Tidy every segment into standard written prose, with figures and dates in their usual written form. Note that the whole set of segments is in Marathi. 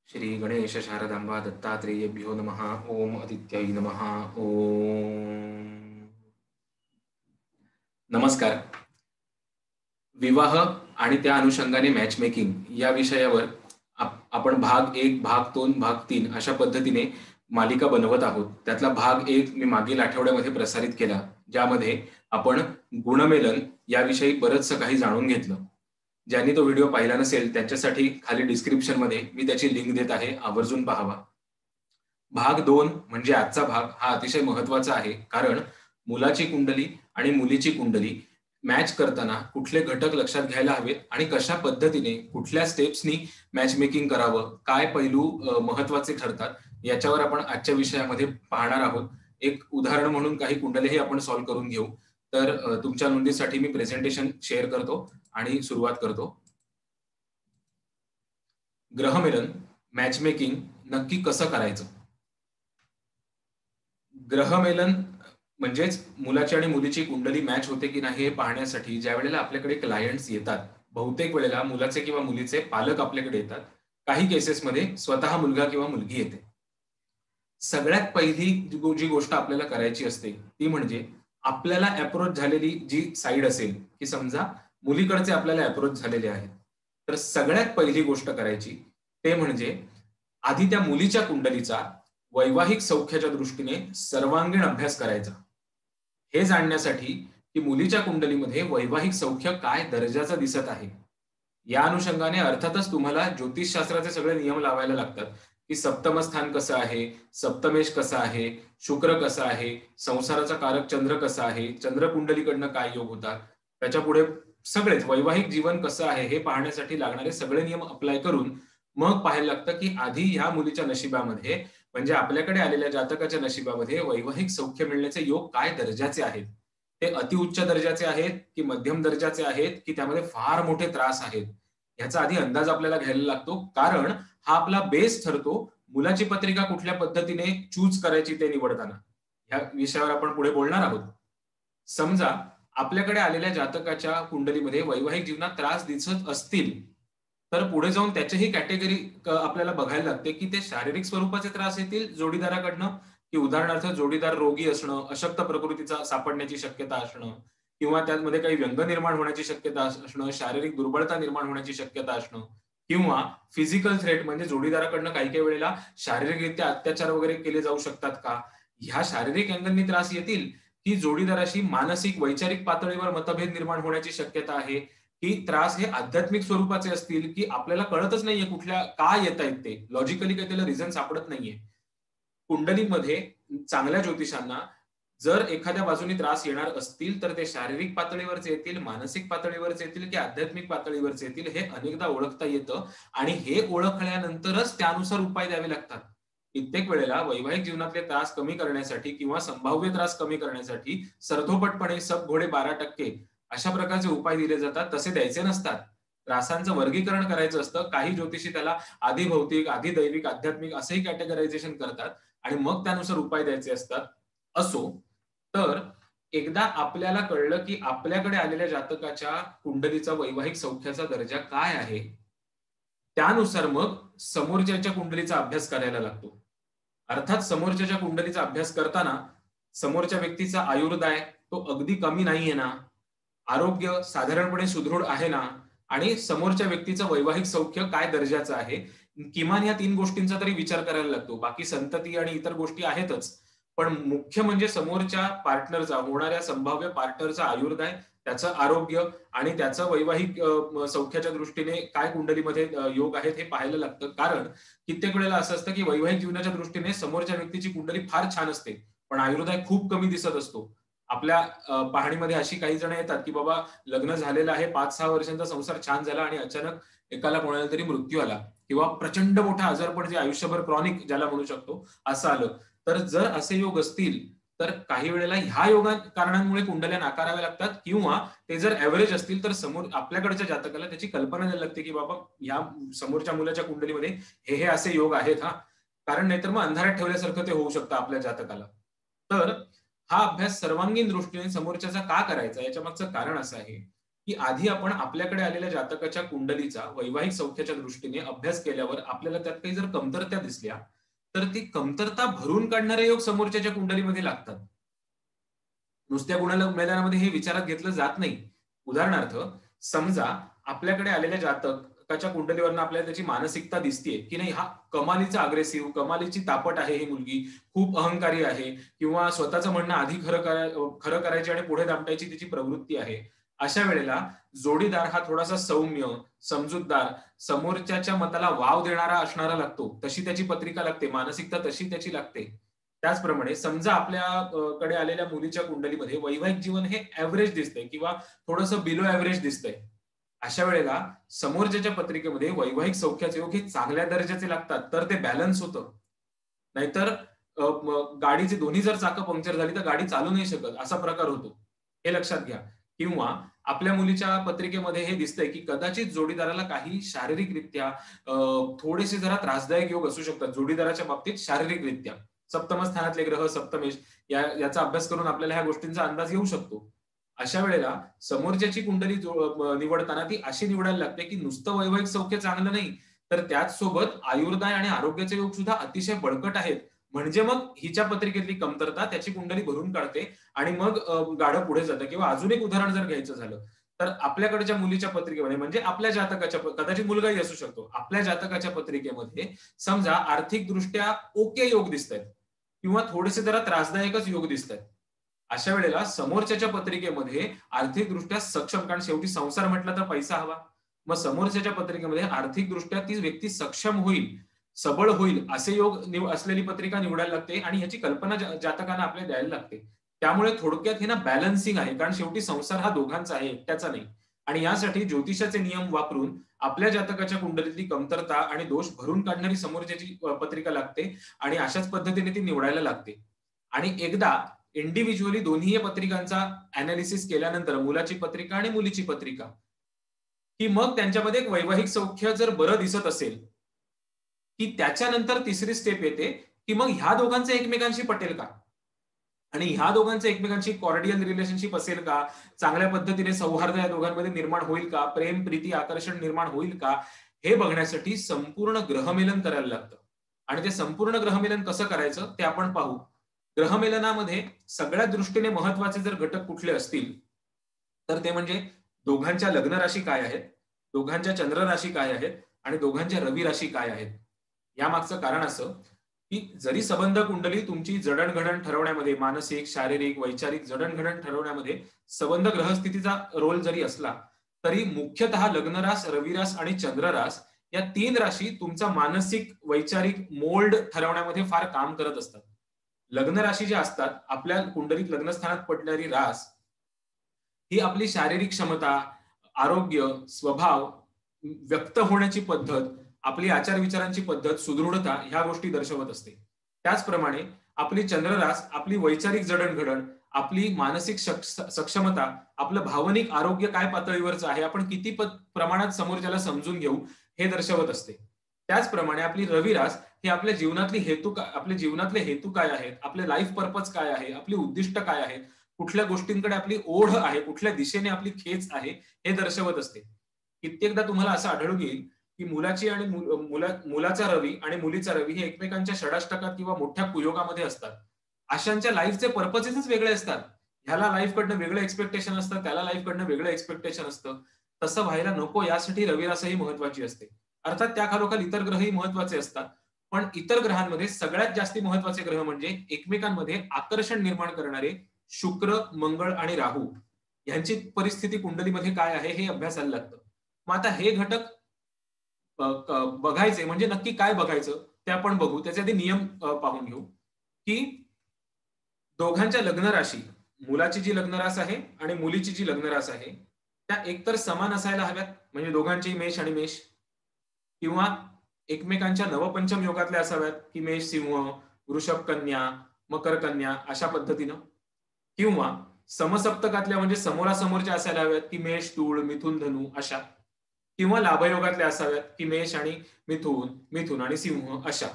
श्री गणेश शारदांबा दत्तात्रेयभ्यो नमः. ओम आदित्याय नमः. ओम नमस्कार. विवाह आणि त्या अनुषंगाने मॅच मेकिंग या विषयावर आपण भाग 1, भाग 2, भाग 3 अशा पद्धतीने मालिका बनवत आहोत. त्यातला भाग 1 मी मागील आठवड्यामध्ये प्रसारित केला, ज्यामध्ये आपण गुणमेलन याविषयी बरंचसं काही जाणून घेतलं. ज्यांनी तो व्हिडिओ पाहिला नसेल त्यांच्यासाठी खाली डिस्क्रिप्शनमध्ये मी त्याची लिंक देत आहे, आवर्जून पाहावा. भाग 2 म्हणजे आजचा भाग हा अतिशय महत्वाचा आहे, कारण मुलाची कुंडली आणि मुलीची कुंडली मॅच करताना कुठले घटक लक्षात घ्यायला हवेत आणि कशा पद्धतीने कुठल्या स्टेप्सनी मॅच मेकिंग करावं, काय पैलू महत्वाचे ठरतात याच्यावर आपण आजच्या विषयामध्ये पाहणार आहोत. एक उदाहरण म्हणून काही कुंडलीही आपण सॉल्व्ह करून घेऊ. तर तुमच्या नोंदीसाठी मी प्रेझेंटेशन शेअर करतो आणि सुरुवात करतो. ग्रहमेलन मॅच मेकिंग नक्की कसं करायचं? ग्रहमेलन म्हणजेच मुलाची आणि मुलीची कुंडली मॅच होते की नाही हे पाहण्यासाठी ज्या वेळेला आपल्याकडे क्लायंट्स येतात, बहुतेक वेळेला मुलाचे किंवा मुलीचे पालक आपल्याकडे येतात. काही केसेसमध्ये स्वतः मुलगा किंवा मुलगी येते. सगळ्यात पहिली जी गोष्ट आपल्याला करायची असते ती म्हणजे आपल्याला अप्रोच झालेली जी साईड असेल, की समजा मुलीकडचे आपल्याला अप्रोच झालेले आहेत, तर सगळ्यात पहिली गोष्ट करायची ते म्हणजे आधी त्या मुलीच्या कुंडलीचा वैवाहिक सौख्याच्या दृष्टीने सर्वांगीण अभ्यास करायचा. हे जाणण्यासाठी की मुलीच्या कुंडलीमध्ये वैवाहिक सौख्य काय दर्जाचं दिसत आहे. या अनुषंगाने अर्थातच तुम्हाला ज्योतिषशास्त्राचे सगळे नियम लावायला लागतात, की सप्तम स्थान कसं आहे, सप्तमेश कसा आहे, शुक्र कसा आहे, संसाराचा कारक चंद्र कसा आहे, चंद्र कुंडलीकडनं काय योग होतात, त्याच्यापुढे सगळेच वैवाहिक जीवन कसं आहे हे पाहण्यासाठी लागणारे सगळे नियम अप्लाय करून मग पाहायला लागतं, की आधी ह्या मुलीच्या नशिबामध्ये म्हणजे आपल्याकडे आलेल्या जातकाच्या नशिबामध्ये वैवाहिक सौख्य मिळण्याचे योग काय दर्जाचे आहेत. ते अतिउच्च दर्जाचे आहेत, की मध्यम दर्जाचे आहेत, की त्यामध्ये फार मोठे त्रास आहेत. ह्याचा आधी अंदाज आपल्याला घ्यायला लागतो, कारण हा आपला बेस ठरतो मुलाची पत्रिका कुठल्या पद्धतीने चूज करायची ते निवडताना. ह्या विषयावर आपण पुढे बोलणार आहोत. समजा आपल्याकडे आलेल्या जातकाच्या कुंडलीमध्ये वैवाहिक जीवनात त्रास दिसत असतील, तर पुढे जाऊन त्याचीही कॅटेगरी आपल्याला बघायला लागते, की ते शारीरिक स्वरूपाचे त्रास येतील जोडीदाराकडनं, की उदाहरणार्थ जोडीदार रोगी असणं, अशक्त प्रकृतीचा सापडण्याची शक्यता असणं किंवा त्यामध्ये काही व्यंग निर्माण होण्याची शक्यता असणं, शारीरिक दुर्बलता निर्माण होण्याची शक्यता असणं किंवा फिजिकल थ्रेट म्हणजे जोडीदाराकडनं काही-काही वेळेला शारीरिकरित्या अत्याचार वगैरे केले जाऊ शकतात का? ह्या शारीरिक अँगलनी त्रास येतील, की जोडीदाराशी मानसिक, वैचारिक पातळीवर मतभेद निर्माण होण्याची शक्यता आहे, की त्रास हे आध्यात्मिक स्वरूपाचे असतील, की आपल्याला कळतच नाहीये कुठल्या का येतायत ते. लॉजिकली काही त्याला रिझन सापडत नाहीये. कुंडलीमध्ये चांगल्या ज्योतिषांना जर एखाद्या बाजूने त्रास येणार असतील, तर ते शारीरिक पातळीवरचे येतील, मानसिक पातळीवरचे येतील, की आध्यात्मिक पातळीवरचे येतील हे अनेकदा ओळखता येतं आणि हे ओळखल्यानंतरच त्यानुसार उपाय द्यावे लागतात. कित्येक वेळेला वैवाहिक जीवनातले त्रास कमी करण्यासाठी किंवा संभाव्य त्रास कमी करण्यासाठी सरधोपटपणे सब घोडे 12% अशा प्रकारचे उपाय दिले जातात. तसे द्यायचे नसतात. त्रासांचं वर्गीकरण करायचं असतं. काही ज्योतिषी त्याला आधी भौतिक, आधी दैविक, आध्यात्मिक असंही कॅटेगरायझेशन करतात आणि मग त्यानुसार उपाय द्यायचे असतात. असो, तर एकदा आपल्याला कळलं, की आपल्याकडे आलेल्या जातकाच्या कुंडलीचा वैवाहिक सौख्याचा दर्जा काय आहे, त्यानुसार मग समोरच्याच्या कुंडलीचा अभ्यास करायला लागतो. अर्थात समोरच्याच्या कुंडलीचा अभ्यास करताना समोरच्या व्यक्तीचा आयुर्दाय तो अगदी कमी नाहीये ना? आरोग्य साधारणपणे सुदृढ आहे ना? आणि समोरच्या व्यक्तीचं वैवाहिक सौख्य काय दर्जाचं आहे? किमान या 3 गोष्टींचा तरी विचार करायला लागतो. बाकी संतती आणि इतर गोष्टी आहेतच. पण मुख्य म्हणजे समोरच्या पार्टनरचा, होणाऱ्या संभाव्य पार्टनरचा आयुर्दाय, त्याचं आरोग्य आणि त्याचं वैवाहिक सौख्याच्या दृष्टीने काय कुंडलीमध्ये योग आहेत हे पाहायला लागतं. कारण कित्येक वेळेला असं असतं, की वैवाहिक जीवनाच्या दृष्टीने समोरच्या व्यक्तीची कुंडली फार छान असते, पण आयुर्दाय खूप कमी दिसत असतो. आपल्या पाहणीमध्ये अशी काही जण येतात, की बाबा लग्न झालेलं आहे, 5-6 वर्षांचा संसार छान झाला आणि अचानक एकाला कोणाला तरी मृत्यू आला किंवा प्रचंड मोठा आजारपण जे आयुष्यभर क्रॉनिक ज्याला म्हणू शकतो, असं आलं. तर जर असे योग असतील, तर काही वेळेला ह्या योगा कारणांमुळे कुंडल्या नाकाराव्या लागतात किंवा ते जर एव्हरेज असतील, तर समोर आपल्याकडच्या जातकाला त्याची कल्पना द्यायला लागते, की बाबा ह्या समोरच्या मुलाच्या कुंडलीमध्ये हे असे योग आहेत हां. कारण नाहीतर मग अंधारात ठेवल्यासारखं ते होऊ शकतं आपल्या जातकाला. तर हा अभ्यास सर्वांगीण दृष्टीने समोरच्याचा का करायचा याच्या मागचं कारण असं आहे, की आधी आपण आपल्याकडे आलेल्या जातकाच्या कुंडलीचा वैवाहिक सौख्याच्या दृष्टीने अभ्यास केल्यावर आपल्याला त्यात काही जर कमतरता दिसल्या, तर ती कमतरता भरून काढणारे योग समोरच्याच्या कुंडलीमध्ये लागतात. नुसत्या गुणमेलनामध्ये हे विचारात घेतलं जात नाही. उदाहरणार्थ, समजा आपल्याकडे आलेल्या जातकाच्या कुंडलीवरनं आपल्याला त्याची मानसिकता दिसतीये, की नाही हा कमालीचा अग्रेसिव्ह, कमालीची तापट आहे ही मुलगी, खूप अहंकारी आहे किंवा स्वतःचं म्हणणं आधी खरं करायची आणि पुढे दामटायची तिची प्रवृत्ती आहे. अशा वेळेला जोडीदार हा थोडासा सौम्य, समजूतदार, समोरच्याच्या मताला वाव देणारा असणारा लागतो. तशी त्याची पत्रिका लागते, मानसिकता तशी त्याची लागते. त्याचप्रमाणे समजा कडे आलेल्या मुलीच्या कुंडलीमध्ये वैवाहिक जीवन हे एव्हरेज दिसतंय किंवा थोडंसं बिलो एव्हरेज दिसतंय. अशा वेळेला समोरच्याच्या पत्रिकेमध्ये वैवाहिक सौख्याचे योग हे चांगल्या दर्जाचे लागतात, तर ते बॅलन्स होतं. नाहीतर गाडीची दोन्ही जर चाकं पंक्चर झाली तर गाडी चालू नाही शकत, असा प्रकार होतो. हे लक्षात घ्या. किंवा आपल्या मुलीच्या पत्रिकेमध्ये हे दिसतंय, की कदाचित जोडीदाराला काही शारीरिकरित्या थोडेसे जरा त्रासदायक योग असू शकतात जोडीदाराच्या बाबतीत शारीरिकरित्या. सप्तम स्थानातले ग्रह सप्तमेश याचा अभ्यास करून आपल्याला ह्या गोष्टींचा अंदाज येऊ शकतो. अशा वेळेला समोरच्याची कुंडली निवडताना ती अशी निवडायला लागते, की नुसतं वैवाहिक सौख्य चांगलं नाही, तर त्याच सोबत आयुर्दाय आणि आरोग्याचे योग सुद्धा अतिशय बळकट आहेत. म्हणजे मग हिच्या पत्रिकेतली कमतरता त्याची कुंडली भरून काढते आणि मग गाडं पुढे जातं. किंवा अजून एक उदाहरण जर घ्यायचं झालं, तर आपल्याकडच्या मुलीच्या पत्रिकेमध्ये म्हणजे आपल्या जातकाच्या कदाचित मुलगाही असू शकतो. आपल्या जातकाच्या पत्रिकेमध्ये समजा आर्थिकदृष्ट्या ओके योग दिसतायत किंवा थोडेसे जरा त्रासदायकच योग दिसतायत. अशा वेळेला समोरच्याच्या पत्रिकेमध्ये आर्थिकदृष्ट्या सक्षम, कारण शेवटी संसार म्हटलं तर पैसा हवा. मग समोरच्याच्या पत्रिकेमध्ये आर्थिकदृष्ट्या ती व्यक्ती सक्षम होईल, सबळ होईल असे योग असलेली पत्रिका निवडायला लागते आणि ह्याची कल्पना जातकांना आपल्याला द्यायला लागते. त्यामुळे थोडक्यात हे ना बॅलन्सिंग आहे, कारण शेवटी संसार हा दोघांचा आहे, एकट्याचा नाही. आणि यासाठी ज्योतिषाचे नियम वापरून आपल्या जातकाच्या कुंडलीतली कमतरता आणि दोष भरून काढणारी समोरच्याची पत्रिका लागते आणि अशाच पद्धतीने ती निवडायला लागते. आणि एकदा इंडिव्हिज्युअली दोन्ही पत्रिकांचा अनालिसिस केल्यानंतर मुलाची पत्रिका आणि मुलीची पत्रिका, की मग त्यांच्यामध्ये एक वैवाहिक सौख्य जर बरं दिसत असेल, की त्याच्यानंतर तिसरी स्टेप येते, की मग ह्या दोघांचं एकमेकांशी पटेल का? आणि ह्या दोघांचं एकमेकांशी कॉर्डियल रिलेशनशिप असेल का? चांगल्या पद्धतीने सौहार्द या दोघांमध्ये निर्माण होईल का? प्रेम, प्रीती, आकर्षण निर्माण होईल का? हे बघण्यासाठी संपूर्ण ग्रहमेलन करायला लागतं. आणि ते संपूर्ण ग्रहमेलन कसं करायचं ते आपण पाहू. ग्रहमेलनामध्ये सगळ्या दृष्टीने महत्वाचे जर घटक कुठले असतील, तर ते म्हणजे दोघांच्या लग्न राशी काय आहेत, दोघांच्या चंद्र राशी काय आहेत आणि दोघांच्या रवी राशी काय आहेत. यामागचं कारण असं, की जरी संबंध कुंडली तुमची जडणघडण ठरवण्यामध्ये, मानसिक, शारीरिक, वैचारिक जडणघडण ठरवण्यामध्ये संबंध ग्रहस्थितीचा रोल जरी असला, तरी मुख्यतः लग्नरास, रविरास आणि चंद्ररास या 3 राशी तुमचा मानसिक, वैचारिक मोल्ड ठरवण्यामध्ये फार काम करत असतात. लग्न राशी ज्या असतात, आपल्या कुंडलीत लग्नस्थानात पडणारी रास ही आपली शारीरिक क्षमता, आरोग्य, स्वभाव, व्यक्त होण्याची पद्धत, आपली आचार-विचारांची पद्धत, सुदृढता ह्या गोष्टी दर्शवत असते. त्याचप्रमाणे आपली चंद्ररास आपली वैचारिक जडणघडण, आपली मानसिक सक्षमता, आपलं भावनिक आरोग्य काय पातळीवरचं आहे, आपण किती प्रमाणात समोरच्याला समजून घेऊ हे दर्शवत असते. त्याचप्रमाणे आपली रविरास ही आपल्या जीवनातले हेतू काय आहेत, आपले लाईफ पर्पज काय आहे, आपली उद्दिष्ट काय आहेत, कुठल्या गोष्टींकडे आपली ओढ आहे, कुठल्या दिशेने आपली खेच आहे हे दर्शवत असते. कित्येकदा तुम्हाला असं आढळून येईल, की मुलाची आणि मुलाचा रवी आणि मुलीचा रवी हे एकमेकांच्या षडाष्टकात किंवा मोठ्या कुयोगामध्ये असतात. अशांच्या लाईफचे पर्पजेसच वेगळे असतात. ह्याला लाईफकडनं वेगळं एक्स्पेक्टेशन असतं, त्याला लाईफकडनं वेगळं एक्स्पेक्टेशन असतं. तसं व्हायला नको यासाठी रविरासही महत्वाची असते. अर्थात त्याखालोखाल इतर ग्रहही महत्वाचे असतात. पण इतर ग्रहांमध्ये सगळ्यात जास्ती महत्वाचे ग्रह म्हणजे एकमेकांमध्ये आकर्षण निर्माण करणारे शुक्र, मंगळ आणि राहू यांची परिस्थिती कुंडलीमध्ये काय आहे हे अभ्यासायला लागतं. मग आता हे घटक बघायचे म्हणजे नक्की काय बघायचं ते आपण बघू. त्याचे आधी नियम पाहून घेऊ, की दोघांच्या लग्न राशी, मुलाची जी लग्न रास आहे आणि मुलीची जी लग्न रास आहे, त्या एकतर समान असायला हव्यात, म्हणजे दोघांची मेष आणि मेष, किंवा एकमेकांच्या नवपंचम योगातल्या असाव्यात, की मेष सिंह, वृषभ कन्या, मकर कन्या अशा पद्धतीनं, किंवा समसप्तकातल्या म्हणजे समोरासमोरच्या असायला हव्यात, की मेष तूळ, मिथुन धनु अशा, किंवा लाभयोगातल्या असाव्यात, की मेष आणि मिथुन, मिथुन आणि सिंह अशा.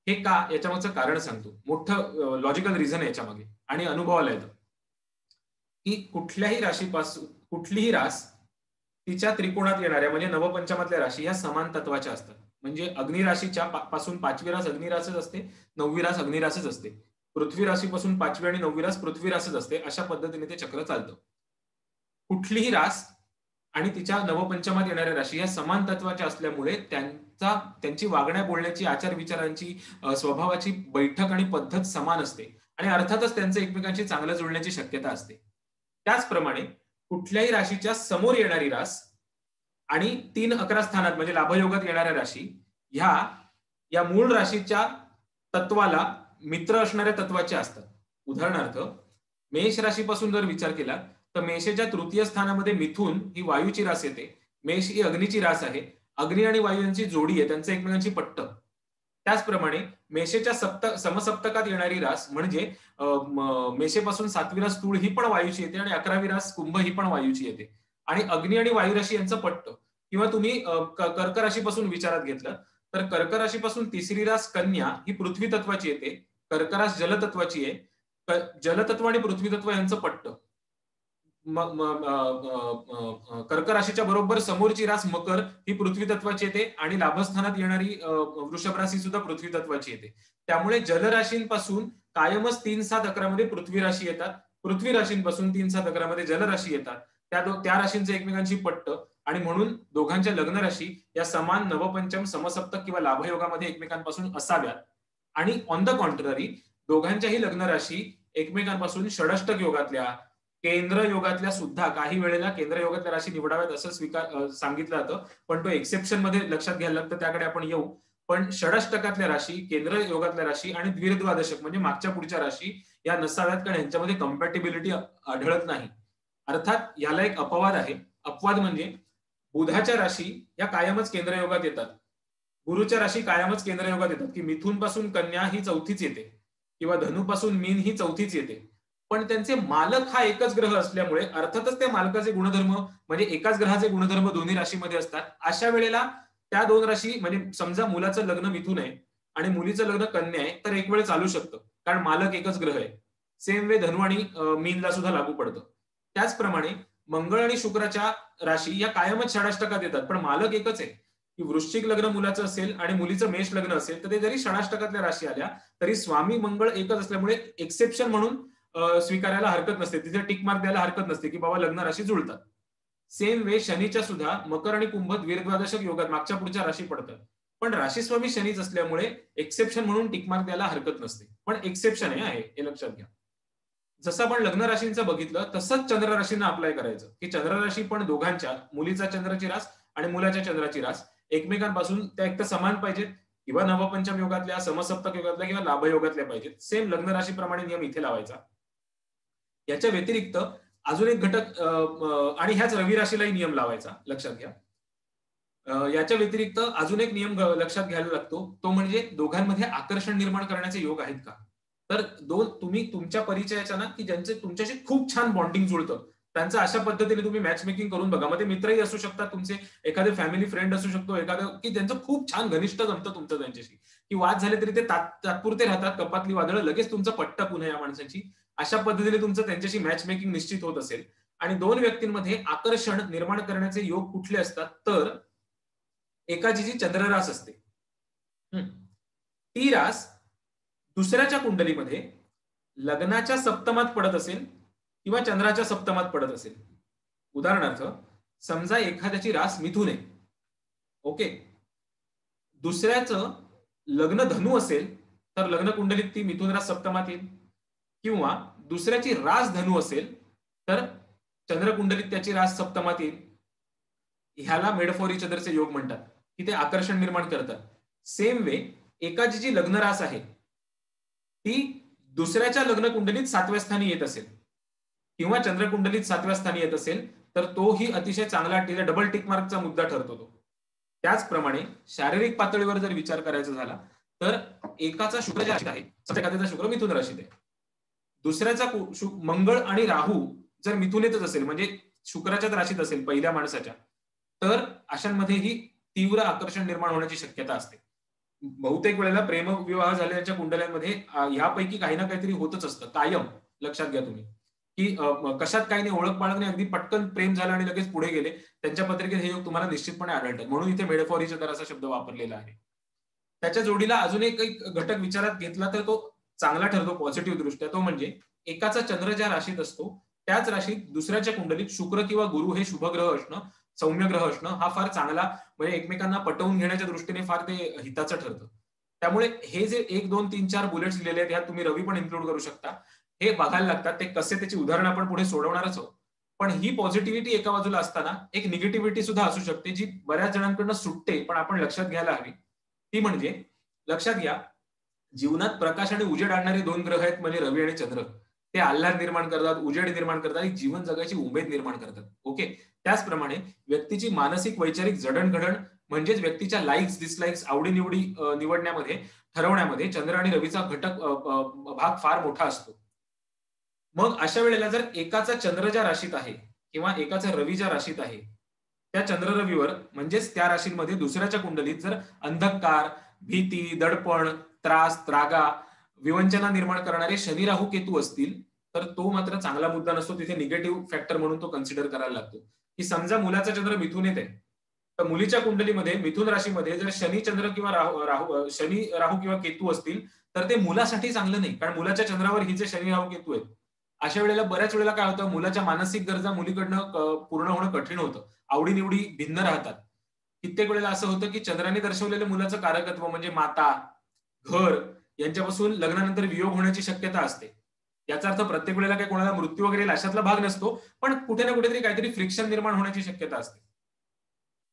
हे का याच्यामागचं कारण सांगतो. मोठं लॉजिकल रिझन आहे याच्यामागे आणि अनुभवाला येतं, की कुठलीही रास तिच्या त्रिकोणात येणाऱ्या म्हणजे नवपंचमातल्या राशी या समान तत्वाच्या असतात. म्हणजे अग्नी राशीच्या पासून 5वी रास अग्नी रासच असते, 9वी रास अग्नी रासच असते. पृथ्वी राशीपासून 5वी आणि 9वी रास पृथ्वी रासच असते. अशा पद्धतीने ते चक्र चालतं. कुठलीही रास आणि तिच्या नवपंचमात येणाऱ्या राशी या समान तत्वाच्या असल्यामुळे त्यांची वागण्या बोलण्याची, आचार विचारांची, स्वभावाची बैठक आणि पद्धत समान असते आणि अर्थातच त्यांचं एकमेकांशी चांगलं जुळण्याची शक्यता असते. त्याचप्रमाणे कुठल्याही राशीच्या समोर येणारी रास आणि 3-11 स्थानात म्हणजे लाभयोगात येणाऱ्या राशी ह्या या मूळ राशीच्या तत्वाला मित्र असणाऱ्या तत्वाच्या असतात. उदाहरणार्थ मेष राशीपासून जर विचार केला तर मेषच्या तृतीय स्थानामध्ये मिथुन ही वायूची रास येते. मेष ही अग्नीची रास आहे. अग्नी आणि वायू यांची जोडी आहे, त्यांचं एकमेकांची पटतं. त्याचप्रमाणे मेषेच्या समसप्तकात येणारी रास म्हणजे मेषेपासून 7वी रास तूळ ही पण वायूची येते आणि 11वी रास कुंभ ही पण वायूची येते. आणि अग्नी आणि वायू राशी यांचं पटतं. किंवा तुम्ही कर्क राशीपासून विचारात घेतलं तर कर्क राशीपासून 3री रास कन्या ही पृथ्वी तत्वाची येते. कर्क रास जलतत्वाची आहे. जलतत्व आणि पृथ्वी तत्व यांचं पटतं. कर्क राशीच्या बरोबर समोरची रास मकर ही पृथ्वी तत्वाची येते आणि लाभस्थानात येणारी वृषभ राशी सुद्धा पृथ्वी तत्वाची येते. त्यामुळे जलराशींपासून कायमच 3-7-11 मध्ये पृथ्वी राशी येतात. पृथ्वी राशींपासून 3-7-11 मध्ये जलराशी येतात. त्या राशींचं एकमेकांशी पटतं आणि म्हणून दोघांच्या लग्न राशी या समान नवपंचम समसप्तक किंवा लाभयोगामध्ये एकमेकांपासून असाव्यात. आणि ऑन द कॉन्ट्ररी दोघांच्याही लग्न राशी एकमेकांपासून षडष्टक योगातल्या, केंद्र योगातल्या सुद्धा काही वेळेला केंद्र योगातल्या राशी निवडाव्यात असं सांगितलं जातं. पण तो एक्सेप्शन मध्ये लक्षात घ्यायला लागतं, त्याकडे आपण येऊ. पण षडष्टकातल्या राशी, केंद्र योगातल्या राशी आणि द्विर्द्वादशक म्हणजे मागच्या पुढच्या राशी या नसाव्यात, कारण यांच्यामध्ये कम्पॅटिबिलिटी आढळत नाही. अर्थात याला एक अपवाद आहे. अपवाद म्हणजे बुधाच्या राशी या कायमच केंद्र योगात येतात. गुरुच्या राशी कायमच केंद्र योगात येतात, की मिथुन पासून कन्या ही चौथीच येते किंवा धनुपासून मीन ही चौथीच येते. पण त्यांचे मालक हा एकच ग्रह असल्यामुळे अर्थातच त्या मालकाचे गुणधर्म म्हणजे एकाच ग्रहाचे गुणधर्म दोन्ही राशीमध्ये असतात. अशा वेळेला त्या दोन राशी म्हणजे समजा मुलाचं लग्न मिथुन आहे आणि मुलीचं लग्न कन्या आहे तर एक वेळ चालू शकतं, कारण मालक एकच ग्रह आहे. सेम वे धनु आणि मीनला सुद्धा लागू पडतं. त्याचप्रमाणे मंगळ आणि शुक्राच्या राशी या कायमच षडाष्टकात येतात, पण मालक एकच आहे. की वृश्चिक लग्न मुलाचं असेल आणि मुलीचं मेष लग्न असेल तर ते जरी षडाष्टकातल्या राशी आल्या तरी स्वामी मंगळ एकच असल्यामुळे एक्सेप्शन म्हणून स्वीकारायला हरकत नसते, तिथे टिक मार्क द्यायला हरकत नसते की बाबा लग्न राशी जुळतात. सेम वे शनीच्या सुद्धा मकर आणि कुंभ द्विर्द्वादशक योगात मागच्या पुढच्या राशी पडतात. पण राशीस्वामी शनीच असल्यामुळे एक्सेप्शन म्हणून टिक मार्क द्यायला हरकत नसते. पण एक्सेप्शन आहे हे लक्षात घ्या. जसं आपण लग्न राशींचं बघितलं तसंच चंद्र राशींना अप्लाय करायचं, की चंद्र राशी पण दोघांच्या, मुलीचा चंद्राची रास आणि मुलाच्या चंद्राची रास एकमेकांपासून त्या एक तर समान पाहिजेत किंवा नवपंचम योगातल्या, समसप्तक योगातल्या किंवा लाभयोगातल्या पाहिजेत. सेम लग्न राशीप्रमाणे नियम इथे लावायचा. याच्या व्यतिरिक्त अजून एक घटक आणि ह्याच रवी राशीलाही नियम लावायचा, लक्षात घ्या. याच्या व्यतिरिक्त अजून एक नियम लक्षात घ्यायला लागतो, तो म्हणजे दोघांमध्ये आकर्षण निर्माण करण्याचे योग आहेत का. तर तुम्ही तुमच्या परिचयाच्या ना की ज्यांचे तुमच्याशी खूप छान बॉन्डिंग जुळतं त्यांचं अशा पद्धतीने तुम्ही मॅच मेकिंग करून बघा. मग ते मित्रही असू शकतात तुमचे, एखादे फॅमिली फ्रेंड असू शकतो, एखादं की ज्यांचं खूप छान घनिष्ठ जमतं तुमचं त्यांच्याशी, की वाद झाले तरी ते तात्पुरते राहतात, कपातली वादळं लगेच तुमचं पट्ट पुन्हा या माणसाची. अशा पद्धतीने तुमचं त्यांच्याशी मॅच मेकिंग निश्चित होत असेल आणि दोन व्यक्तींमध्ये आकर्षण निर्माण करण्याचे योग कुठले असतात तर एकाची जी चंद्ररास असते ती रास दुसऱ्याच्या कुंडलीमध्ये लग्नाच्या सप्तमात पडत असेल किंवा चंद्राच्या सप्तमात पडत असेल. उदाहरणार्थ समजा एखाद्याची रास मिथुन आहे, ओके, दुसऱ्याचं लग्न धनु असेल तर लग्न कुंडलीत ती मिथुन रास सप्तमात येईल. किंवा दुसऱ्याची रास धनु असेल तर चंद्रकुंडलीत त्याची रास सप्तमात येईल. ह्याला मेड फॉर इच अदरचे योग म्हणतात, की ते आकर्षण निर्माण करतात. सेम वे एकाची जी लग्न रास आहे ती दुसऱ्याच्या लग्न कुंडलीत 7व्या स्थानी येत असेल किंवा चंद्रकुंडलीत 7व्या स्थानी येत असेल तर तोही अतिशय चांगला डबल टिक मार्कचा मुद्दा ठरतो तो. त्याचप्रमाणे शारीरिक पातळीवर जर विचार करायचा झाला तर एकाचा शुक्र राशीत आहे, एखाद्याचा शुक्र मिथुन राशीत आहे, दुसऱ्याचा मंगळ आणि राहू जर मिथुनेतच असेल म्हणजे शुक्राच्याच राशीत असेल पहिल्या माणसाच्या, तर अशांमध्येही तीव्र आकर्षण निर्माण होण्याची शक्यता असते. बहुतेक वेळेला प्रेमविवाह झालेल्या कुंडल्यांमध्ये यापैकी काही ना काहीतरी होतच असतं कायम, लक्षात घ्या तुम्ही. की कशात काही नाही, ओळख पाळख नाही, अगदी पटकन प्रेम झालं आणि लगेच पुढे गेले. त्यांच्या पत्रिकेत हे योग तुम्हाला निश्चितपणे आढळतात. म्हणून इथे मेड फॉर ईच अदर असा शब्द वापरलेला आहे. त्याच्या जोडीला अजून एक घटक विचारात घेतला तर तो चांगला ठरतो पॉझिटिव्ह दृष्ट्या. तो म्हणजे एकाचा चंद्र ज्या राशीत असतो, त्याच राशीत दुसऱ्याच्या कुंडलीत शुक्र किंवा गुरु हे शुभ ग्रह असणं, सौम्य ग्रह असणं हा फार चांगला, म्हणजे एकमेकांना पटवून घेण्याच्या दृष्टीने फार ते हिताचं ठरतं. त्यामुळे हे जे 1, 2, 3, 4 बुलेट्स लिहिलेले आहेत, ह्यात तुम्ही रवी पण इन्क्लूड करू शकता. हे बघायला लागतात. ते कसे, त्याची उदाहरणं आपण पुढे सोडवणारच आहोत. पण ही पॉझिटिव्हिटी एका बाजूला असताना एक निगेटिव्हिटी सुद्धा असू शकते, जी बऱ्याच जणांकडून सुटते, पण आपण लक्षात घ्यायला हवी. ती म्हणजे, लक्षात घ्या, जीवनात प्रकाश आणि उजेड आणणारे 2 ग्रह आहेत म्हणजे रवी आणि चंद्र. ते आल्हाद निर्माण करतात, उजेड निर्माण करतात आणि जीवन जगायची उमेद निर्माण करतात. ओके. त्याचप्रमाणे व्यक्तीची मानसिक वैचारिक जडणघडण म्हणजेच व्यक्तीच्या लाइक्स, डिसलाइक्स, आवडी-निवडी निवडण्यामध्ये, ठरवण्यामध्ये चंद्र आणि रवीचा घटक भाग फार मोठा असतो. मग अशा वेळेला जर एकाचा चंद्र ज्या राशीत आहे किंवा एकाचा रवी ज्या राशीत आहे, त्या चंद्र रवीवर म्हणजेच त्या राशींमध्ये दुसऱ्याच्या कुंडलीत जर अंधकार, भीती, दडपण, त्रास, त्रागा, विवंचना निर्माण करणारे शनी, राहू, केतू असतील, तर तो मात्र चांगला मुद्दा नसतो. तिथे निगेटिव्ह फॅक्टर म्हणून तो कन्सिडर करायला लागतो. की समजा मुलाचा चंद्र मिथुनेत आहे, तर मुलीच्या कुंडलीमध्ये मिथुन राशीमध्ये जर शनी, चंद्र किंवा शनी, राहू किंवा केतू असतील, तर ते मुलासाठी चांगलं नाही. कारण मुलाच्या चंद्रावर हिचे शनी, राहू, केतू आहेत. अशा वेळेला बऱ्याच वेळेला काय होतं, मुलाच्या मानसिक गरजा मुलीकडनं पूर्ण होणं कठीण होतं. आवडी-निवडी भिन्न राहतात. कित्येक वेळेला असं होतं, की चंद्राने दर्शवलेलं मुलाचं कारकत्व म्हणजे माता, घर यांच्यापासून लग्नानंतर वियोग होण्याची शक्यता असते. याचा अर्थ प्रत्येक वेळेला काही कोणाला मृत्यू वगैरे अशातला भाग नसतो, पण कुठे ना कुठेतरी काहीतरी फ्रिक्शन निर्माण होण्याची शक्यता असते.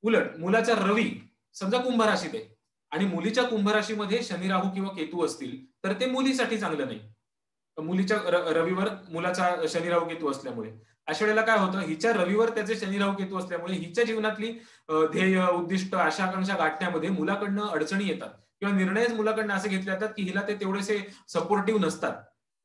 उलट मुलाचा रवी समजा कुंभ राशीत आहे आणि मुलीच्या कुंभ राशीमध्ये शनी, राहू किंवा केतू असतील, तर ते मुलीसाठी चांगलं नाही. मुलीच्या रवीवर मुलाचा शनी, राहू, केतू असल्यामुळे. अशा वेळेला काय होतं, हिच्या रवीवर त्याचे शनी, राहू, केतू असल्यामुळे हिच्या जीवनातली ध्येय, उद्दिष्ट, आशा, आकांक्षा गाठण्यामध्ये मुलाकडनं अडचणी येतात किंवा निर्णयच मुलाकडनं असे घेतले जातात, की हिला ते तेवढेसे सपोर्टिव्ह नसतात.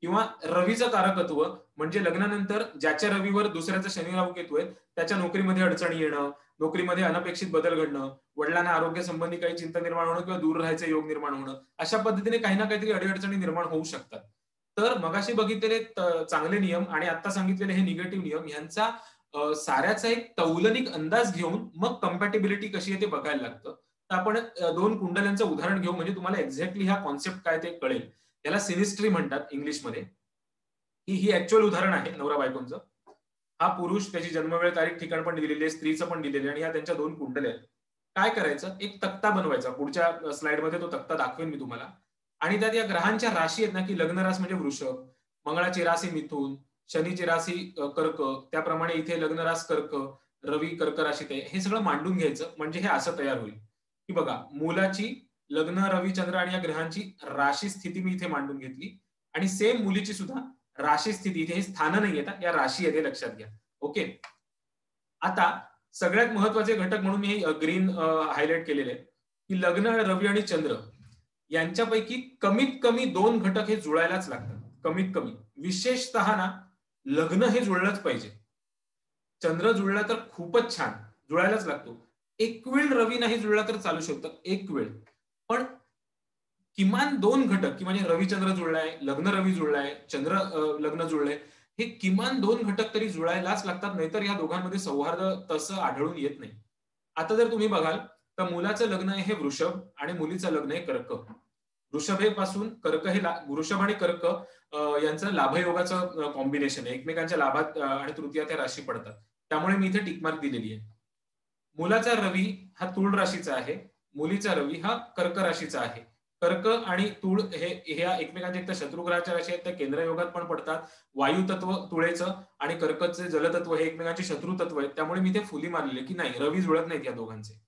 किंवा रवीचं कारकत्व म्हणजे लग्नानंतर ज्याच्या रवीवर दुसऱ्याचा शनी, राहू, केतू आहे, त्याच्या नोकरीमध्ये अडचणी येणं, नोकरीमध्ये अनपेक्षित बदल घडणं, वडिलांना आरोग्य संबंधी काही चिंता निर्माण होणं किंवा दूर राहायचे योग निर्माण होणं, अशा पद्धतीने काही ना काहीतरी अडीअडचणी निर्माण होऊ शकतात. तर मगाशी बघितलेले चांगले नियम आणि आता सांगितलेले हे निगेटिव्ह नियम यांचा साऱ्याचा एक तौलनिक अंदाज घेऊन मग कंपॅटिबिलिटी कशी आहे ते बघायला लागतं. तर आपण 2 कुंडल्यांचं उदाहरण घेऊ म्हणजे तुम्हाला एक्झॅक्टली हा कॉन्सेप्ट काय ते कळेल. याला सिनिस्ट्री म्हणतात इंग्लिशमध्ये. ही ऍक्च्युअल उदाहरण आहे नवरा बायकोंचं. हा पुरुष, त्याची जन्मवेळ, तारीख, ठिकाण पण दिलेली आहे, स्त्रीचं पण दिलेलं आहे आणि ह्या त्यांच्या 2 कुंडल्या आहेत. काय करायचं, एक तक्ता बनवायचा. पुढच्या स्लाइडमध्ये तो तक्ता दाखवेन मी तुम्हाला. आणि त्यात या ग्रहांच्या राशी आहेत ना, की लग्न रास म्हणजे वृषभ, मंगळाची राशी मिथुन, शनीची राशी कर्क, त्याप्रमाणे इथे लग्न रास कर्क, रवी कर्क राशीत आहे. हे सगळं मांडून घ्यायचं म्हणजे हे असं तयार होईल, की बघा मुलाची लग्न, रवी, चंद्र आणि या ग्रहांची राशी स्थिती मी इथे मांडून घेतली आणि सेम मुलीची सुद्धा राशी स्थिती, इथे हे स्थानं नाही येतात, या राशी आहेत हे लक्षात घ्या. ओके. आता सगळ्यात महत्वाचे घटक म्हणून मी ग्रीन हायलाइट केलेले आहे, की लग्न, रवी आणि चंद्र यांच्यापैकी कमीत कमी 2 घटक हे जुळायलाच लागतात. कमीत कमी. विशेषतः ना, लग्न हे जुळलंच पाहिजे. चंद्र जुळला तर खूपच छान. जुळायलाच लागतो. एक वेळ रवी नाही जुळला तर चालू शकतं. एक वेळ. पण किमान 2 घटक, की म्हणजे रवी-चंद्र जुळलाय, लग्न-रवी जुळलाय, लग्न जुळलंय. हे किमान 2 घटक तरी जुळायलाच लागतात. नाहीतर या दोघांमध्ये सौहार्द तसं आढळून येत नाही. आता जर तुम्ही बघाल, तर मुलाचं लग्न आहे हे वृषभ आणि मुलीचं लग्न आहे कर्क. वृषभ हे पासून कर्क हे वृषभ आणि कर्क यांचं लाभयोगाचं कॉम्बिनेशन आहे. एकमेकांच्या लाभात आणि तृतीयात या राशी पडतात. त्यामुळे मी इथे टिक मार्क दिलेली आहे. मुलाचा रवी हा तूळ राशीचा आहे. मुलीचा रवी हा कर्क राशीचा आहे. कर्क आणि तूळ हे ह्या एकमेकांच्या एक तर शत्रुग्रहाच्या राशी आहेत, त्या केंद्रयोगात पण पडतात. वायू तत्व तुळेचं आणि कर्कचे जलतत्व हे एकमेकांचे शत्रू तत्व आहेत. त्यामुळे मी ते फुली मारलेले, की नाही रवी जुळत नाहीत या दोघांचे.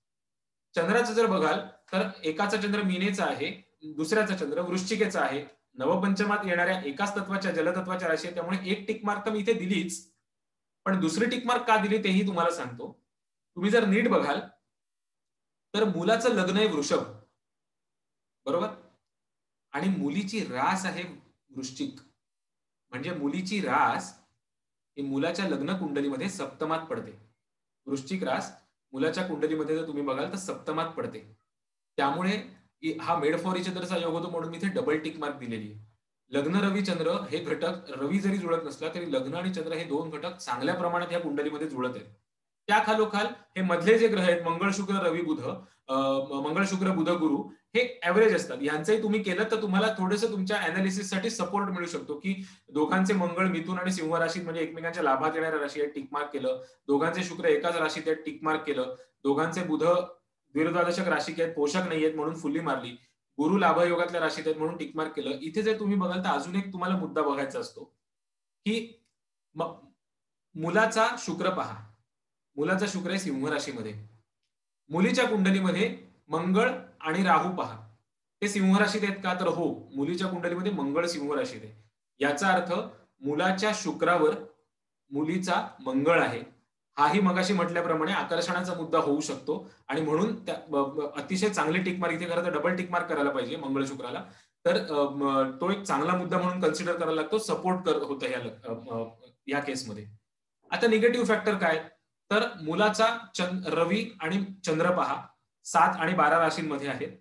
चंद्राचं जर बघाल, तर एकाचा चंद्र मीनेचा आहे, दुसऱ्याचा चंद्र वृश्चिकेचा आहे. नवपंचमात येणाऱ्या एकाच तत्वाच्या जलतत्वाच्या राशी आहेत. त्यामुळे एक टिक मार्क तर मी इथे दिलीच. पण दुसरी टिक मार्क का दिली तेही तुम्हाला सांगतो. तुम्ही जर नीट बघाल, तर मुलाचं लग्न आहे वृषभ. बरोबर? आणि मुलीची रास आहे वृश्चिक. म्हणजे मुलीची रास ही मुलाच्या लग्न कुंडलीमध्ये सप्तमात पडते. वृश्चिक रास मुलाच्या कुंडलीमध्ये जर तुम्ही बघाल तर सप्तमात पडते. त्यामुळे हा मेड फॉर इच अदरचा योग होतो म्हणून मी इथे डबल टिक मार्क दिलेली आहे. लग्न रवी चंद्र हे घटक, रवी जरी जुळत नसला तरी लग्न आणि चंद्र हे दोन घटक चांगल्या प्रमाणात या कुंडलीमध्ये जुळत आहेत. त्या खालोखाल हे मधले जे ग्रह आहेत मंगळ, शुक्र, रवी, बुध, मंगळ, शुक्र, बुध, गुरु हे एव्हरेज असतात. यांचंही तुम्ही केलं तर तुम्हाला थोडंसं तुमच्या अनालिसिससाठी सपोर्ट मिळू शकतो, की दोघांचे मंगळ मिथुन आणि सिंह राशीत म्हणजे एकमेकांच्या लाभात येणाऱ्या राशी आहेत, टिक मार्क केलं. दोघांचे शुक्र एकाच राशीत आहेत, टिक मार्क केलं. दोघांचे बुध द्विर्द्वादशक राशी आहेत, पोषक नाहीयेत म्हणून फुल्ली मारली. गुरु लाभयोगातल्या राशीत आहेत म्हणून टिकमार्क केलं. इथे जर तुम्ही बघाल तर अजून एक तुम्हाला मुद्दा बघायचा असतो, की मुलाचा शुक्र पहा. मुलाचा शुक्र आहे सिंह राशीमध्ये. मुलीच्या कुंडलीमध्ये मंगळ आणि राहू पहा. ते सिंह राशीत आहेत का? तर हो, मुलीच्या कुंडलीमध्ये मंगळ सिंह राशीत आहे. याचा अर्थ मुलाच्या शुक्रावर मुलीचा मंगळ आहे. हाही मगाशी म्हटल्याप्रमाणे आकर्षणाचा मुद्दा होऊ शकतो आणि म्हणून अतिशय चांगली टिक मार्क, इथे खरं तर डबल टिक मार्क करायला पाहिजे मंगळ शुक्राला. तर तो एक चांगला मुद्दा म्हणून कन्सिडर करायला लागतो, सपोर्ट होतं या केसमध्ये. आता निगेटिव्ह फॅक्टर काय? तर मुलाचा रवी आणि चंद्र पहा 7 आणि 12 राशींमध्ये आहेत.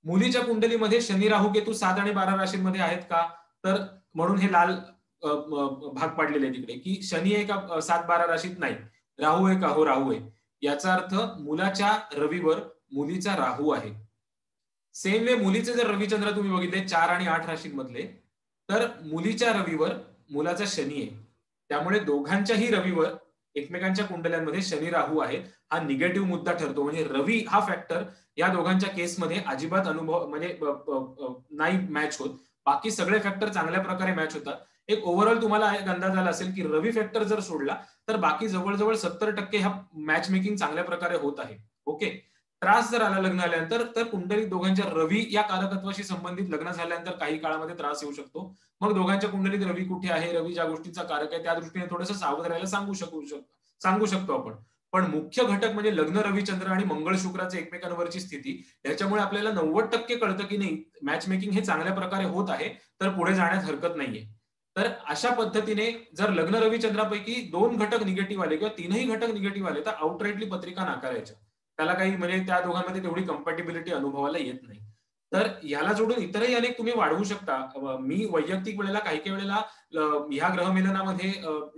मुलीच्या कुंडलीमध्ये शनी, राहू, केतू 7 आणि 12 राशींमध्ये आहेत का? तर म्हणून हे लाल भाग पाडलेले आहे तिकडे, की शनी आहे का 7-12 राशीत? नाही. राहू आहे का? हो, राहू आहे. याचा अर्थ मुलाच्या रवीवर मुलीचा राहू आहे. सेम वे मुलीचे जर रविचंद्र तुम्ही बघितले 4 आणि 8 राशींमधले, तर मुलीच्या रवीवर मुलाचा शनी आहे. त्यामुळे दोघांच्याही रवीवर एकमेकांच्या कुंडल्यांमध्ये शनी राहू आहे. हा निगेटिव्ह मुद्दा ठरतो. म्हणजे रवी हा फॅक्टर या दोघांच्या केसमध्ये अजिबात अनुभव म्हणजे नाही मॅच होत. बाकी सगळे फॅक्टर चांगल्या प्रकारे मॅच होतात. एक ओव्हरऑल तुम्हाला एक अंदाज आला असेल, की रवी फॅक्टर जर सोडला तर बाकी जवळ-जवळ 70% ह्या मॅच मेकिंग चांगल्या प्रकारे होत आहे. ओके. त्रास जर आला लग्न झाल्यानंतर, तर कुंडलीत दोघांच्या रवी या कारकत्वाशी संबंधित लग्न झाल्यानंतर काही काळामध्ये त्रास येऊ शकतो. मग दोघांच्या कुंडलीत रवी कुठे आहे, रवी ज्या गोष्टींचा कारक आहे त्या दृष्टीने थोडंसं सावध राहायला सांगू शकतो आपण. पण मुख्य घटक म्हणजे लग्न रवी चंद्र आणि मंगळ शुक्राचे एकमेकांवरची स्थिती. याच्यामुळे आपल्याला 90% कळतं की नाही मॅच मेकिंग हे चांगल्या प्रकारे होत आहे, तर पुढे जाण्यास हरकत नाहीये. तर अशा पद्धतीने जर लग्न रवी चंद्रापैकी 2 घटक निगेटिव्ह आले किंवा 3ही घटक निगेटिव्ह आले, तर आउटराइटली पत्रिका नाकारायच्या. त्याला काही म्हणजे त्या दोघांमध्ये तेवढी कंपॅटिबिलिटी अनुभवायला येत नाही. तर याला जोडून इतरही अनेक तुम्ही वाढवू शकता. मी वैयक्तिक वेळेला काही वेळेला ह्या ग्रहमिलनामध्ये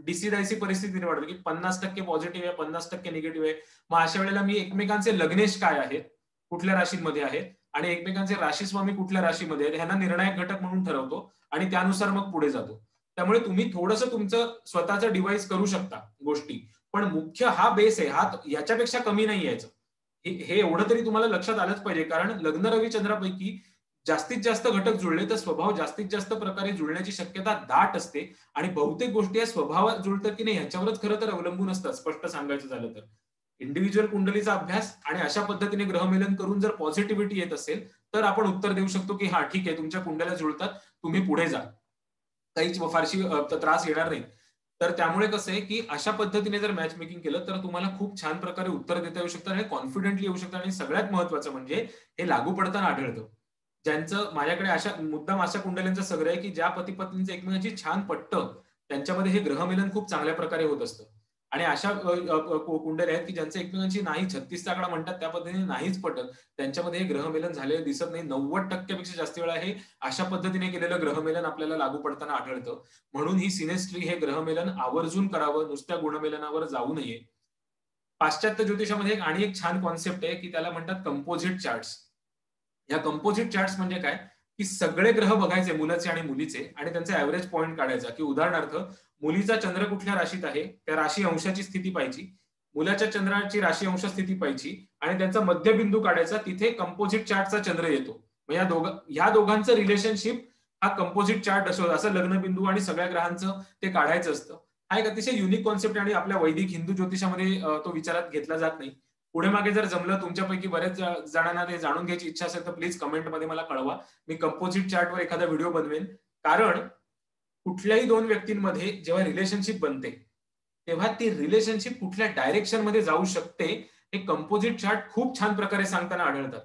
डिसिडायसी परिस्थिती निवडतो, की 50% पॉझिटिव्ह आहे, 50% निगेटिव्ह आहे. मग अशा वेळेला मी एकमेकांचे लग्नेश काय आहेत, कुठल्या राशींमध्ये आहेत आणि एकमेकांचे राशीस्वामी कुठल्या राशीमध्ये आहेत, ह्यांना निर्णायक घटक म्हणून ठरवतो आणि त्यानुसार मग पुढे जातो. त्यामुळे तुम्ही थोडंसं तुमचं स्वतःचं डिव्हाइस करू शकता गोष्टी. पण मुख्य हा बेस आहे, हा याच्यापेक्षा कमी नाही यायचं. हे एवढं तरी तुम्हाला लक्षात आलंच पाहिजे, कारण लग्न रवी चंद्रापैकी जास्तीत जास्त घटक जुळले तर स्वभाव जास्तीत जास्त प्रकारे जुळण्याची शक्यता दाट असते आणि बहुतेक गोष्टी या स्वभावात जुळतात की नाही ह्याच्यावरच खरं तर अवलंबून असतात, स्पष्ट सांगायचं झालं तर. इंडिव्हिज्युअल कुंडलीचा अभ्यास आणि अशा पद्धतीने ग्रहमेलन करून जर पॉझिटिव्हिटी येत असेल, तर आपण उत्तर देऊ शकतो की हा ठीक आहे, तुमच्या कुंडल्या जुळतात, तुम्ही पुढे जा. काहीच फारशी त्रास येणार नाही. तर त्यामुळे कसं आहे, की अशा पद्धतीने जर मॅच मेकिंग केलं, तर तुम्हाला खूप छान प्रकारे उत्तर देता येऊ शकतं आणि कॉन्फिडेंटली येऊ शकतं आणि सगळ्यात महत्त्वाचं म्हणजे हे लागू पडताना आढळतं. ज्यांचं माझ्याकडे अशा मुद्दाम अशा कुंडल्यांचं संग्रह आहे, की ज्या पती-पत्नींचं एकमेकांशी छान पटतं, त्यांच्यामध्ये हे ग्रहमिलन खूप चांगल्या प्रकारे होत असतं. आणि अशा कुंडल्या आहेत, की ज्यांचं एकमेकांशी नाही 36 आकडा म्हणतात त्या पद्धतीने नाहीच पटत. त्यांच्यामध्ये हे ग्रहमिलन झालेलं दिसत नाही. 90% पेक्षा जास्त वेळा हे अशा पद्धतीने केलेलं ग्रहमेलन आपल्याला लागू पडताना आढळतं. म्हणून ही सिनेस्ट्री हे ग्रहमेलन आवर्जून करावं, नुसत्या गुणमेलनावर जाऊ नये. पाश्चात्य ज्योतिषामध्ये आणि एक छान कॉन्सेप्ट आहे, की त्याला म्हणतात कंपोझिट चार्ट्स. या कंपोझिट चार्ट्स म्हणजे काय, की सगळे ग्रह बघायचे मुलाचे आणि मुलीचे आणि त्यांचा एव्हरेज पॉइंट काढायचा, की उदाहरणार्थ मुलीचा चंद्र कुठल्या राशीत आहे, त्या राशी अंशाची स्थिती पाहायची. मुलाच्या चंद्राची राशी अंश स्थिती पाहायची आणि त्यांचा मध्यबिंदू काढायचा. तिथे कंपोझिट चार्टचा चंद्र येतो. मग या दोघांचं रिलेशनशिप हा कंपोझिट चार्ट असं लग्नबिंदू आणि सगळ्या ग्रहांचं ते काढायचं असतं. हा एक अतिशय युनिक कॉन्सेप्ट आणि आपल्या वैदिक हिंदू ज्योतिषामध्ये तो विचारात घेतला जात नाही. पुढे मागे जर जमलं तुमच्यापैकी बऱ्याच जणांना ते जाणून घ्यायची इच्छा असेल तर प्लीज कमेंटमध्ये मला कळवा. मी कंपोझिट चार्टवर एखादा व्हिडिओ बनवेन. कारण कुठल्याही 2 व्यक्तींमध्ये जेव्हा रिलेशनशिप बनते, तेव्हा ती रिलेशनशिप कुठल्या डायरेक्शनमध्ये जाऊ शकते, हे कंपोझिट चार्ट खूप छान प्रकारे सांगताना आढळतात.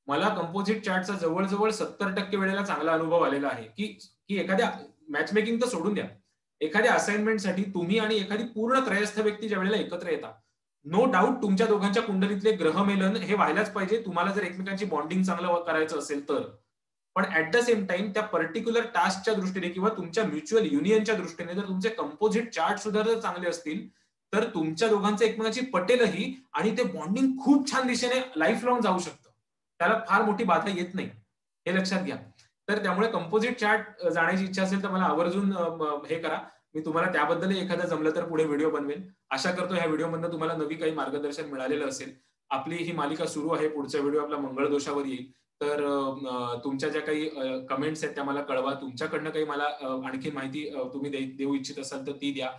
मला कंपोझिट चार्टचा जवळ-जवळ 70% वेळेला चांगला अनुभव आलेला आहे, की एखाद्या मॅच मेकिंग तर सोडून द्या. एखाद्या असाइनमेंटसाठी तुम्ही आणि एखादी पूर्ण त्रयस्थ व्यक्ती ज्यावेळेला एकत्र येतात, नो डाउट तुमच्या दोघांच्या कुंडलीतले ग्रहमेलन हे व्हायलाच पाहिजे. तुम्हाला जर एकमेकांची बॉन्डिंग चांगलं करायचं असेल तर. पण ऍट द सेम टाइम त्या पर्टिक्युलर टास्कच्या दृष्टीने किंवा तुमच्या म्युच्युअल युनियनच्या दृष्टीने जर तुमचे कंपोजिट चार्ट सुद्धा जर चांगले असतील, तर तुमच्या दोघांचे एकमेकांची पटेलही आणि ते बॉन्डिंग खूप छान दिशेने लाईफ लॉंग जाऊ शकतं. त्याला फार मोठी बाधा येत नाही. हे लक्षात घ्या. तर त्यामुळे कंपोजिट चार्ट जाण्याची इच्छा असेल तर मला आवर्जून हे करा. मी तुम्हाला त्याबद्दलही एखादं जमलं तर पुढे व्हिडिओ बनवेन. आशा करतो ह्या व्हिडिओमधनं तुम्हाला नवी काही मार्गदर्शन मिळालेलं असेल. आपली ही मालिका सुरू आहे. पुढचा व्हिडिओ आपला मंगळ दोषावर येईल. तर तुमच्या ज्या काही कमेंट्स आहेत त्या मला कळवा. तुमच्याकडनं काही मला आणखी माहिती तुम्ही देऊ इच्छित असाल तर ती द्या.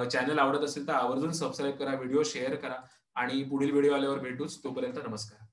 चॅनल आवडत असेल तर आवर्जून सबस्क्राईब करा, व्हिडिओ शेअर करा आणि पुढील व्हिडिओ आल्यावर भेटूच. तोपर्यंत नमस्कार.